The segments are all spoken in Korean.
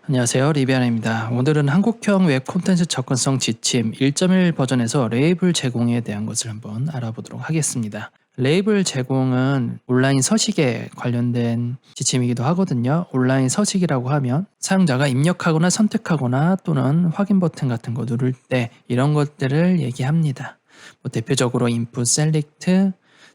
안녕하세요. 리비아나입니다. 오늘은 한국형 웹 콘텐츠 접근성 지침 1.1 버전에서 레이블 제공에 대한 것을 한번 알아보도록 하겠습니다. 레이블 제공은 온라인 서식에 관련된 지침이기도 하거든요. 온라인 서식이라고 하면 사용자가 입력하거나 선택하거나 또는 확인 버튼 같은 거 누를 때 이런 것들을 얘기합니다. 대표적으로 input, select,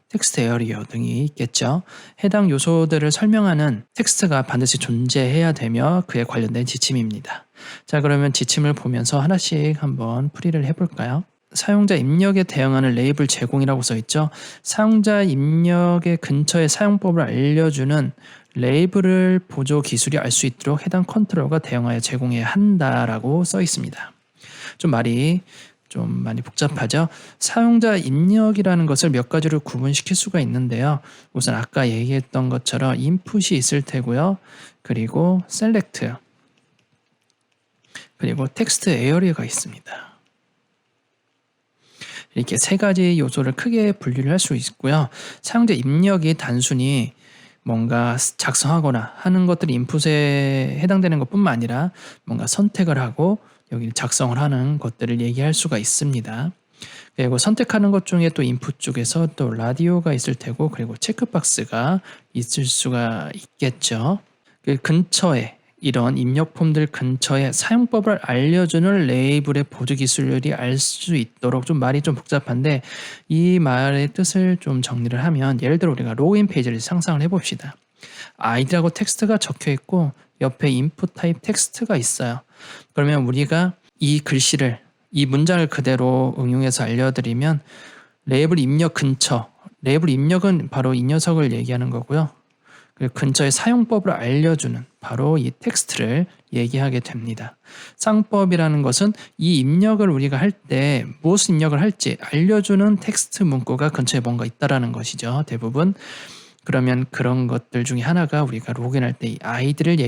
텍스트 에어리어 등이 있겠죠. 해당 요소들을 설명하는 텍스트가 반드시 존재해야 되며 그에 관련된 지침입니다. 자, 그러면 지침을 보면서 하나씩 한번 풀이를 해볼까요? 사용자 입력에 대응하는 레이블 제공이라고 써있죠. 사용자 입력의 근처의 사용법을 알려주는 레이블을 보조 기술이 알 수 있도록 해당 컨트롤과 대응하여 제공해야 한다라고 써있습니다. 좀 많이 복잡하죠. 사용자 입력이라는 것을 몇 가지로 구분시킬 수가 있는데요. 우선 아까 얘기했던 것처럼 인풋이 있을 테고요. 그리고 select, 그리고 텍스트 에어리어가 있습니다. 이렇게 세 가지 요소를 크게 분류를 할 수 있고요. 사용자 입력이 단순히 뭔가 작성하거나 하는 것들이 인풋에 해당되는 것뿐만 아니라 뭔가 선택을 하고 여기 작성을 하는 것들을 얘기할 수가 있습니다. 그리고 선택하는 것 중에 또 인풋 쪽에서 또 라디오가 있을 테고 그리고 체크박스가 있을 수가 있겠죠. 그 근처에 이런 입력 폼들 근처에 사용법을 알려주는 레이블의 보조 기술이 알 수 있도록 좀 말이 좀 복잡한데 이 말의 뜻을 좀 정리를 하면 예를 들어 우리가 로그인 페이지를 상상을 해봅시다. 아이디라고 텍스트가 적혀 있고 옆에 인풋 타입 텍스트가 있어요. 그러면 우리가 이 글씨를 이 문장을 그대로 응용해서 알려드리면 레이블 입력 근처, 레이블 입력은 바로 이 녀석을 얘기하는 거고요. 그 근처의 사용법을 알려주는 바로 이 텍스트를 얘기하게 됩니다. 사용법이라는 것은 이 입력을 우리가 할 때 무엇을 입력을 할지 알려주는 텍스트 문구가 근처에 뭔가 있다라는 것이죠. 대부분. 그러면 그런 것들 중에 하나가 우리가 로그인할 때 이 아이디를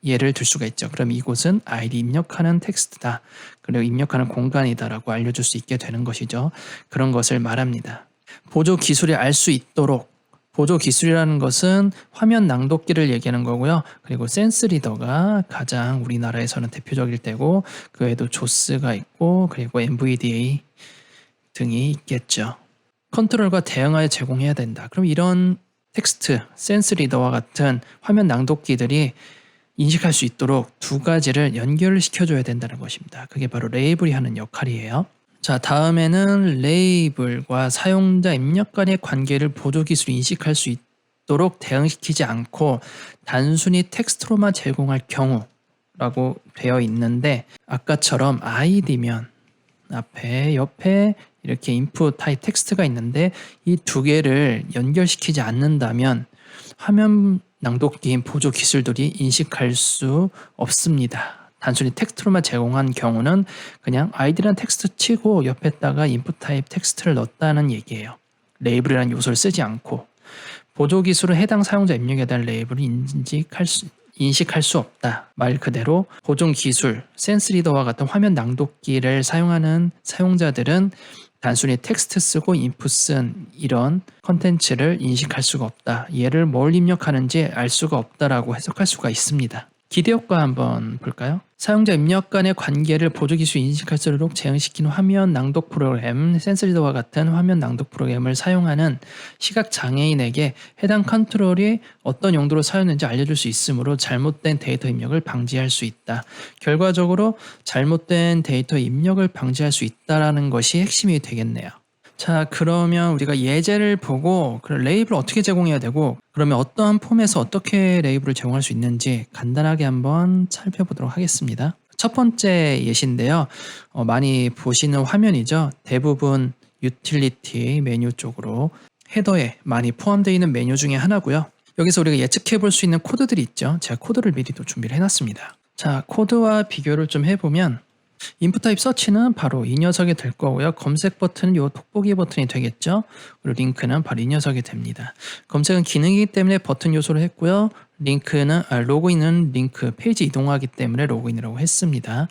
예를 들 수가 있죠. 그럼 이곳은 아이디 입력하는 텍스트다. 그리고 입력하는 공간이다라고 알려줄 수 있게 되는 것이죠. 그런 것을 말합니다. 보조 기술이 알 수 있도록 보조 기술이라는 것은 화면 낭독기를 얘기하는 거고요. 그리고 센스 리더가 가장 우리나라에서는 대표적일 때고 그 외에도 조스가 있고 그리고 NVDA 등이 있겠죠. 컨트롤과 대응하여 제공해야 된다. 그럼 이런 텍스트, 센스 리더와 같은 화면 낭독기들이 인식할 수 있도록 두 가지를 연결을 시켜줘야 된다는 것입니다. 그게 바로 레이블이 하는 역할이에요. 자, 다음에는 레이블과 사용자 입력 간의 관계를 보조 기술이 인식할 수 있도록 대응시키지 않고 단순히 텍스트로만 제공할 경우라고 되어 있는데 아까처럼 아이디면 앞에 옆에 이렇게 인풋 타입 텍스트가 있는데 이 두 개를 연결시키지 않는다면 화면 낭독기인 보조 기술들이 인식할 수 없습니다. 단순히 텍스트로만 제공한 경우는 그냥 아이디라는 텍스트 치고 옆에다가 인풋 타입 텍스트를 넣었다는 얘기예요. 레이블이라는 요소를 쓰지 않고 보조 기술은 해당 사용자 입력에 대한 레이블을 인식할 수 없다. 말 그대로 보존 기술, 센스 리더와 같은 화면 낭독기를 사용하는 사용자들은 단순히 텍스트 쓰고 인풋 쓴 이런 컨텐츠를 인식할 수가 없다. 얘를 뭘 입력하는지 알 수가 없다라고 해석할 수가 있습니다. 기대효과 한번 볼까요? 사용자 입력 간의 관계를 보조 기술이 인식할 수 있도록 제응시킨 화면 낭독 프로그램, 센스 리더와 같은 화면 낭독 프로그램을 사용하는 시각 장애인에게 해당 컨트롤이 어떤 용도로 사용되는지 알려줄 수 있으므로 잘못된 데이터 입력을 방지할 수 있다. 결과적으로 잘못된 데이터 입력을 방지할 수 있다라는 것이 핵심이 되겠네요. 자, 그러면 우리가 예제를 보고 그 레이블을 어떻게 제공해야 되고 그러면 어떠한 폼에서 어떻게 레이블을 제공할 수 있는지 간단하게 한번 살펴보도록 하겠습니다. 첫 번째 예시인데요. 많이 보시는 화면이죠. 대부분 유틸리티 메뉴 쪽으로 헤더에 많이 포함되어 있는 메뉴 중에 하나고요. 여기서 우리가 예측해 볼 수 있는 코드들이 있죠. 제가 코드를 미리 또 준비를 해놨습니다. 자, 코드와 비교를 좀 해보면 인풋 타입 서치는 바로 이 녀석이 될 거고요. 검색 버튼은 이 돋보기 버튼이 되겠죠. 그리고 링크는 바로 이 녀석이 됩니다. 검색은 기능이기 때문에 버튼 요소를 했고요. 로그인은 링크, 페이지 이동하기 때문에 로그인이라고 했습니다.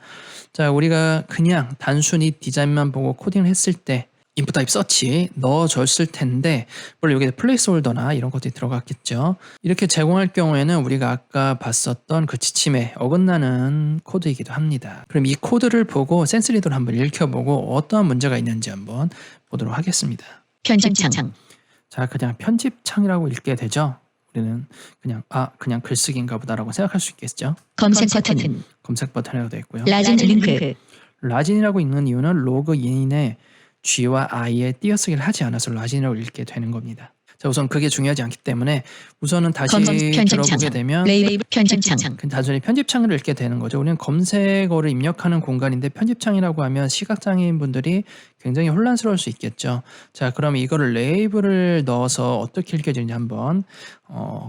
자, 우리가 그냥 단순히 디자인만 보고 코딩을 했을 때 input type search 넣어줬을 텐데 물론 여기에 플레이스홀더나 이런 것들이 들어갔겠죠. 이렇게 제공할 경우에는 우리가 아까 봤었던 그 지침에 어긋나는 코드이기도 합니다. 그럼 이 코드를 보고 센스리더를 한번 읽혀보고 어떠한 문제가 있는지 한번 보도록 하겠습니다. 편집창. 자, 그냥 편집창이라고 읽게 되죠. 우리는 그냥 글쓰기인가 보다라고 생각할 수 있겠죠. 검색 버튼. 검색 버튼이라고 되어 있고요. 라진 링크. 라진이라고 읽는 이유는 로그인의 G와 I의 띄어쓰기를 하지 않아서 라진이라고 읽게 되는 겁니다. 자, 우선 그게 중요하지 않기 때문에 우선은 다시 들어보게 되면 레이블 편집창. 단순히 편집창을 읽게 되는 거죠. 우리는 검색어를 입력하는 공간인데 편집창이라고 하면 시각장애인 분들이 굉장히 혼란스러울 수 있겠죠. 자, 그럼 이거를 레이블을 넣어서 어떻게 읽혀지는지 한번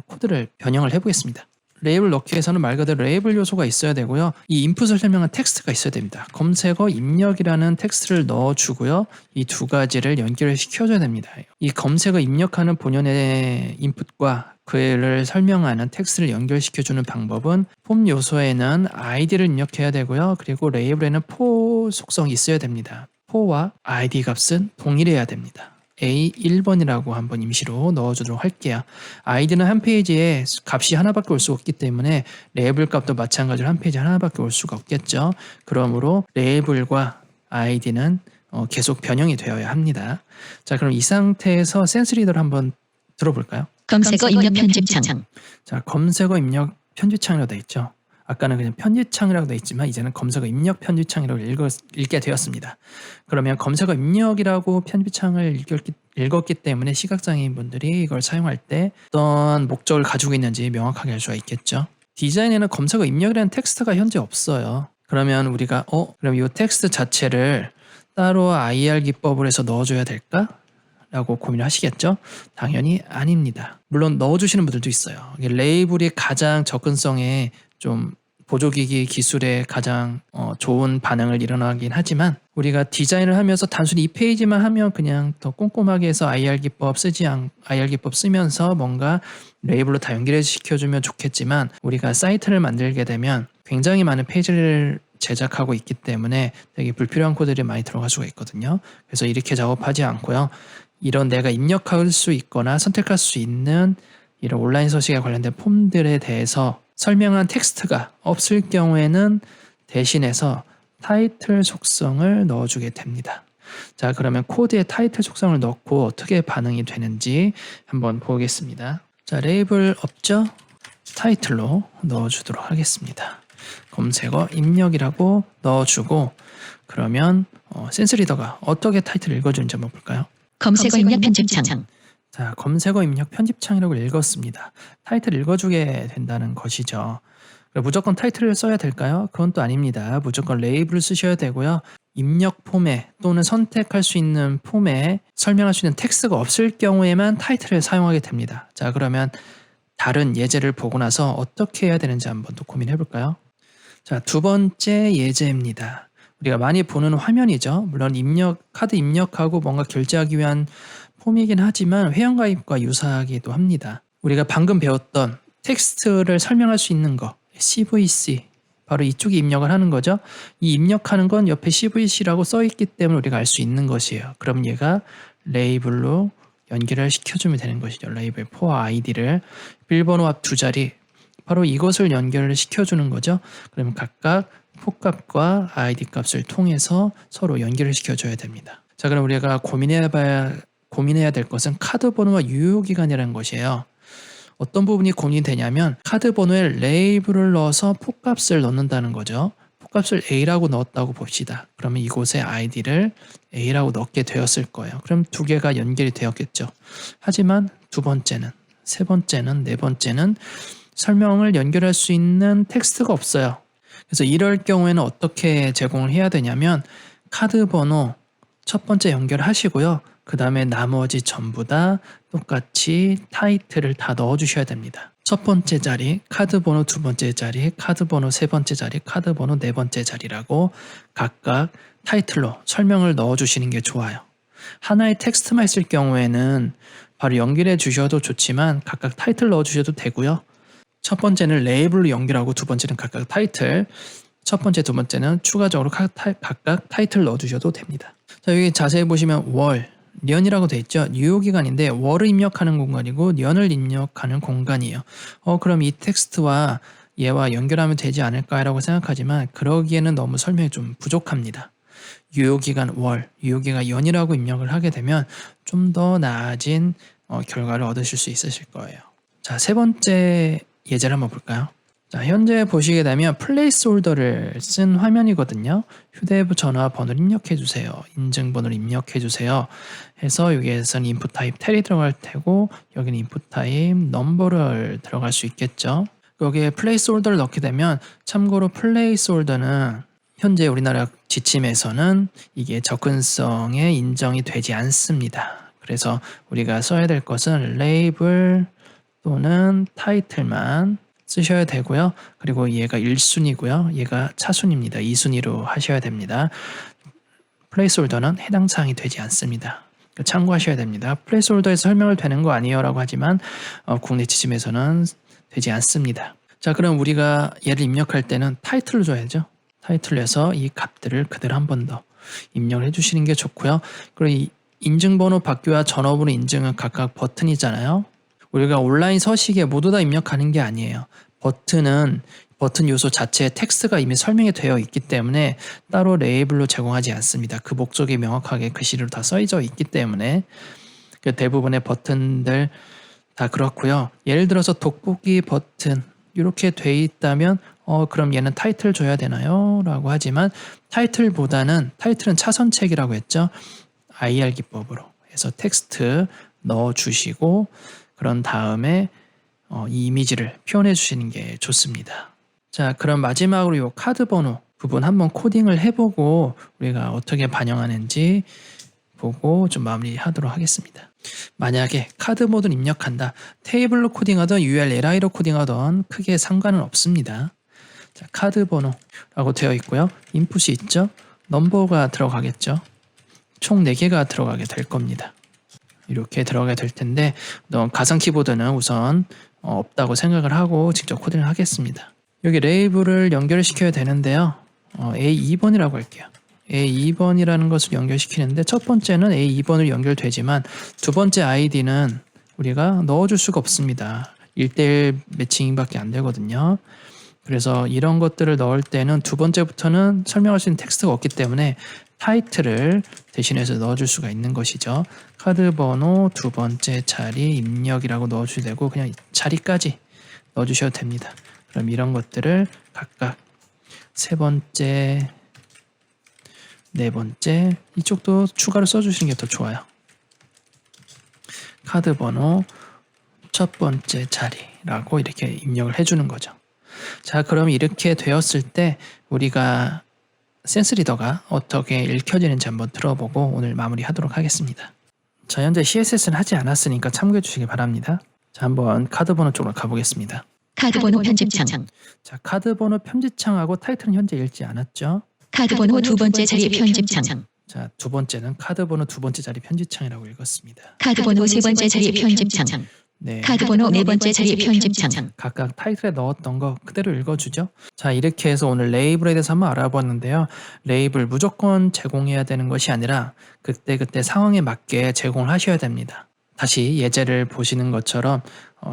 코드를 변형을 해보겠습니다. 레이블 넣기 위해서는 말 그대로 레이블 요소가 있어야 되고요. 이 인풋을 설명한 텍스트가 있어야 됩니다. 검색어 입력이라는 텍스트를 넣어주고요. 이 두 가지를 연결을 시켜줘야 됩니다. 이 검색어 입력하는 본연의 인풋과 그를 설명하는 텍스트를 연결시켜주는 방법은 폼 요소에는 id를 입력해야 되고요. 그리고 레이블에는 for 속성이 있어야 됩니다. for와 id 값은 동일해야 됩니다. A1번이라고 한번 임시로 넣어주도록 할게요. id는 한 페이지에 값이 하나밖에 올 수 없기 때문에 레이블 값도 마찬가지로 한 페이지에 하나밖에 올 수가 없겠죠. 그러므로 레이블과 id는 계속 변형이 되어야 합니다. 자, 그럼 이 상태에서 센스리더를 한번 들어볼까요? 검색어 입력 편집창. 자, 검색어 입력 편집창이라고 되어 있죠. 아까는 그냥 편집창이라고 되어 있지만 이제는 검색어 입력 편집창이라고 읽게 되었습니다. 그러면 검색어 입력이라고 편집창을 읽었기 때문에 시각장애인 분들이 이걸 사용할 때 어떤 목적을 가지고 있는지 명확하게 알 수가 있겠죠. 디자인에는 검색어 입력이라는 텍스트가 현재 없어요. 그러면 우리가 그럼 이 텍스트 자체를 따로 IR 기법을 해서 넣어줘야 될까? 라고 고민을 하시겠죠? 당연히 아닙니다. 물론 넣어주시는 분들도 있어요. 레이블이 가장 접근성에 좀 보조기기 기술에 가장 좋은 반응을 일어나긴 하지만 우리가 디자인을 하면서 단순히 이 페이지만 하면 그냥 더 꼼꼼하게 해서 IR 기법 쓰면서 뭔가 레이블로 다 연결시켜주면 좋겠지만 우리가 사이트를 만들게 되면 굉장히 많은 페이지를 제작하고 있기 때문에 되게 불필요한 코드들이 많이 들어갈 수가 있거든요. 그래서 이렇게 작업하지 않고요. 이런 내가 입력할 수 있거나 선택할 수 있는 이런 온라인 서식에 관련된 폼들에 대해서 설명한 텍스트가 없을 경우에는 대신해서 타이틀 속성을 넣어주게 됩니다. 자, 그러면 코드에 타이틀 속성을 넣고 어떻게 반응이 되는지 한번 보겠습니다. 자, 레이블 없죠? 타이틀로 넣어주도록 하겠습니다. 검색어 입력이라고 넣어주고 그러면 센스리더가 어떻게 타이틀을 읽어주는지 한번 볼까요? 검색어 입력 편집창. 자, 검색어 입력 편집창이라고 읽었습니다. 타이틀 읽어주게 된다는 것이죠. 무조건 타이틀을 써야 될까요? 그건 또 아닙니다. 무조건 레이블을 쓰셔야 되고요. 입력 폼에 또는 선택할 수 있는 폼에 설명할 수 있는 텍스트가 없을 경우에만 타이틀을 사용하게 됩니다. 자, 그러면 다른 예제를 보고 나서 어떻게 해야 되는지 한번 또 고민해 볼까요? 자, 두 번째 예제입니다. 우리가 많이 보는 화면이죠. 물론 카드 입력하고 뭔가 결제하기 위한 폼이긴 하지만 회원가입과 유사하기도 합니다. 우리가 방금 배웠던 텍스트를 설명할 수 있는 거 CVC 바로 이쪽에 입력을 하는 거죠. 이 입력하는 건 옆에 CVC라고 써있기 때문에 우리가 알 수 있는 것이에요. 그럼 얘가 레이블로 연결을 시켜주면 되는 것이죠. 레이블 for id를 빌번호 앞 두 자리 바로 이것을 연결을 시켜주는 거죠. 그러면 각각 for 값과 id 값을 통해서 서로 연결을 시켜줘야 됩니다. 자, 그럼 우리가 고민해야 될 것은 카드 번호와 유효기간이라는 것이에요. 어떤 부분이 고민이 되냐면 카드 번호에 레이블을 넣어서 for 값을 넣는다는 거죠. for 값을 A라고 넣었다고 봅시다. 그러면 이곳에 id를 A라고 넣게 되었을 거예요. 그럼 두 개가 연결이 되었겠죠. 하지만 두 번째는, 세 번째는, 네 번째는 설명을 연결할 수 있는 텍스트가 없어요. 그래서 이럴 경우에는 어떻게 제공을 해야 되냐면 카드 번호 첫 번째 연결하시고요. 그 다음에 나머지 전부 다 똑같이 타이틀을 다 넣어주셔야 됩니다. 첫 번째 자리, 카드 번호 두 번째 자리, 카드 번호 세 번째 자리, 카드 번호 네 번째 자리라고 각각 타이틀로 설명을 넣어주시는 게 좋아요. 하나의 텍스트만 있을 경우에는 바로 연결해 주셔도 좋지만 각각 타이틀 넣어주셔도 되고요. 첫 번째는 레이블로 연결하고 두 번째는 각각 타이틀, 첫 번째, 두 번째는 추가적으로 각각 타이틀 넣어주셔도 됩니다. 자, 여기 자세히 보시면 월, 년이라고 돼 있죠. 유효기간인데 월을 입력하는 공간이고 년을 입력하는 공간이에요. 그럼 이 텍스트와 얘와 연결하면 되지 않을까라고 생각하지만 그러기에는 너무 설명이 좀 부족합니다. 유효기간 월, 유효기간 연이라고 입력을 하게 되면 좀 더 나아진 결과를 얻으실 수 있으실 거예요. 자, 세 번째 예제를 한번 볼까요? 자, 현재 보시게 되면 플레이스홀더를 쓴 화면이거든요. 휴대전화 번호를 입력해 주세요. 인증번호를 입력해 주세요. 해서 여기에서는 인풋 타입 텔이 들어갈 테고 여기는 인풋 타입 넘버를 들어갈 수 있겠죠. 여기에 플레이스홀더를 넣게 되면 참고로 플레이스홀더는 현재 우리나라 지침에서는 이게 접근성에 인정이 되지 않습니다. 그래서 우리가 써야 될 것은 레이블 또는 타이틀만 쓰셔야 되고요. 그리고 얘가 1순위고요. 얘가 차순위입니다. 2순위로 하셔야 됩니다. 플레이스홀더는 해당 사항이 되지 않습니다. 참고하셔야 됩니다. 플레이스홀더에서 설명을 되는 거 아니에요 라고 하지만 국내 지침에서는 되지 않습니다. 자, 그럼 우리가 얘를 입력할 때는 타이틀을 줘야죠. 타이틀에서 이 값들을 그대로 한 번 더 입력을 해주시는 게 좋고요. 그리고 이 인증번호 받기와 전화번호 인증은 각각 버튼이잖아요. 우리가 온라인 서식에 모두 다 입력하는 게 아니에요. 버튼 요소 자체에 텍스트가 이미 설명이 되어 있기 때문에 따로 레이블로 제공하지 않습니다. 그 목적이 명확하게 글씨로 다 써져 있기 때문에 대부분의 버튼들 다 그렇고요. 예를 들어서 돋보기 버튼 이렇게 돼 있다면 그럼 얘는 타이틀 줘야 되나요? 라고 하지만 타이틀은 차선책이라고 했죠. IR 기법으로 해서 텍스트 넣어주시고 그런 다음에 이 이미지를 표현해 주시는 게 좋습니다. 자, 그럼 마지막으로 이 카드 번호 부분 한번 코딩을 해보고 우리가 어떻게 반영하는지 보고 좀 마무리하도록 하겠습니다. 만약에 카드 번호를 입력한다. 테이블로 코딩하던 URLI로 코딩하던 크게 상관은 없습니다. 자, 카드 번호라고 되어 있고요. 인풋이 있죠. 넘버가 들어가겠죠. 총 4개가 들어가게 될 겁니다. 이렇게 들어가게 될 텐데 가상 키보드는 우선 없다고 생각을 하고 직접 코딩을 하겠습니다. 여기 레이블을 연결시켜야 되는데요. A2번이라고 할게요. A2번이라는 것을 연결시키는데 첫 번째는 A2번으로 연결되지만 두 번째 아이디는 우리가 넣어줄 수가 없습니다. 1:1 매칭밖에 안 되거든요. 그래서 이런 것들을 넣을 때는 두 번째부터는 설명할 수 있는 텍스트가 없기 때문에 타이틀을 대신해서 넣어줄 수가 있는 것이죠. 카드 번호 두 번째 자리 입력이라고 넣어주셔도 되고 그냥 자리까지 넣어주셔도 됩니다. 그럼 이런 것들을 각각 세 번째, 네 번째 이쪽도 추가로 써주시는 게 더 좋아요. 카드 번호 첫 번째 자리라고 이렇게 입력을 해주는 거죠. 자, 그럼 이렇게 되었을 때 우리가 센스 리더가 어떻게 읽혀지는지 한번 들어보고 오늘 마무리하도록 하겠습니다. 자, 현재 CSS는 하지 않았으니까 참고해 주시기 바랍니다. 자, 한번 카드 번호 쪽으로 가보겠습니다. 카드 번호 편집창. 자, 카드 번호 편집창하고 타이틀은 현재 읽지 않았죠. 카드 번호 두 번째 자리 편집창. 자, 두 번째는 카드 번호 두 번째 자리 편집창이라고 읽었습니다. 카드 번호 세 번째 자리 편집창. 네. 카드 번호 네 번째 자리 편집창. 각각 타이틀에 넣었던 거 그대로 읽어주죠. 자, 이렇게 해서 오늘 레이블에 대해서 한번 알아봤는데요. 레이블 무조건 제공해야 되는 것이 아니라 그때그때 상황에 맞게 제공을 하셔야 됩니다. 다시 예제를 보시는 것처럼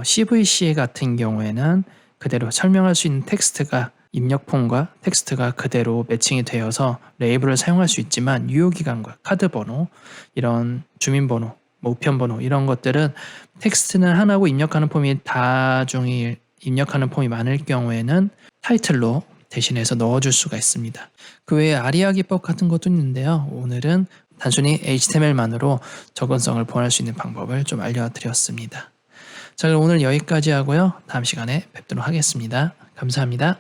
CVC 같은 경우에는 그대로 설명할 수 있는 텍스트가 입력폰과 텍스트가 그대로 매칭이 되어서 레이블을 사용할 수 있지만 유효기간과 카드 번호, 이런 주민번호, 우편번호 이런 것들은 텍스트는 하나고 입력하는 폼이 다중이 입력하는 폼이 많을 경우에는 타이틀로 대신해서 넣어줄 수가 있습니다. 그 외에 아리아 기법 같은 것도 있는데요. 오늘은 단순히 HTML만으로 접근성을 보완할 수 있는 방법을 좀 알려드렸습니다. 자, 그럼 오늘 여기까지 하고요. 다음 시간에 뵙도록 하겠습니다. 감사합니다.